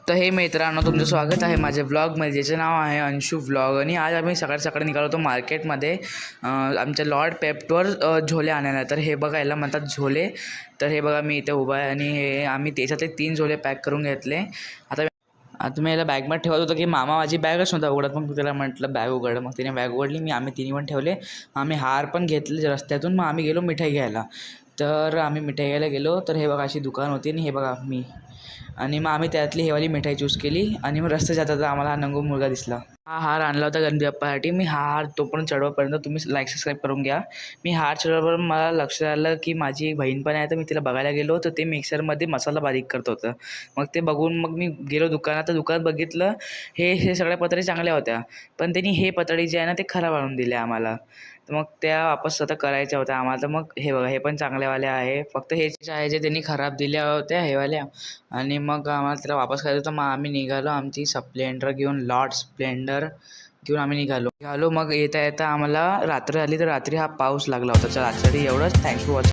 तर हे मित्रांनो, तुमचं स्वागत आहे माझ्या व्लॉगमध्ये, ज्याचं नाव आहे अंशू व्लॉग. आणि आज आम्ही सकाळी सकाळी निघालो होतो मार्केटमध्ये आमच्या लॉर्ड पेप्टवर झोले आणायला. तर हे बघा, याला म्हणतात झोले. तर हे बघा, मी इथे उभा आहे आणि हे आम्ही त्याच्यातले 3 झोले पॅक करून घेतले. आता मी याला बॅगमध्ये ठेवत होतो की मामा माझी बॅगच नव्हता उघडत. मग त्याला म्हटलं बॅग उघड. मग तिने बॅग उघडली. आम्ही तिन्ही पण ठेवले. आम्ही हार पण घेतले रस्त्यातून. मग आम्ही गेलो मिठाई घ्यायला. तर आम्ही मिठाई घ्यायला गेलो. तर हे बघा, अशी दुकान होती आणि हे बघा मी. आणि मग आम्ही त्यातली हेवाली मिठाई चूज केली. आणि मग रस्त्यात जाता जाता आम्हाला हा नंगू मुलगा दिसला. हा हार आणला होता गणपती बाप्पासाठी. मी हा हार तोपर्यंत चढवपर्यंत तुम्ही लाईक सबस्क्राईब करून घ्या. मी हार चढवल्यावर मला लक्षात आलं की माझी एक बहीण पण आहे. तर मी तिला बघायला गेलो तर ते मिक्सरमध्ये मसाला बारीक करत होतं. मग ते बघून मग मी गेलो दुकानात. तर दुकानात बघितलं हे सगळ्या पत्रारी चांगल्या होत्या. पण त्यांनी हे पत्रारी जे आहे ना ते खराब आणून दिले आम्हाला. तर मग त्या वापस आता करायच्या होत्या आम्हाला. तर मग हे बघा, हे पण चांगल्यावाल्या आहे. फक्त हे जे आहे जे त्यांनी खराब दिल्या होत्या हेवाल्या. आणि मग आम्हाला त्याला वापस करायचं होतं. मग आम्ही निघालो आमची स्प्लेंडर घेऊन, लॉर्ड स्प्लेंडर घेऊन आम्ही निघालो. मग येता येता आम्हाला रात्र आली. तर रात्री हा पाऊस लागला होता. चला आजसाठी एवढंच. Thanks for watching.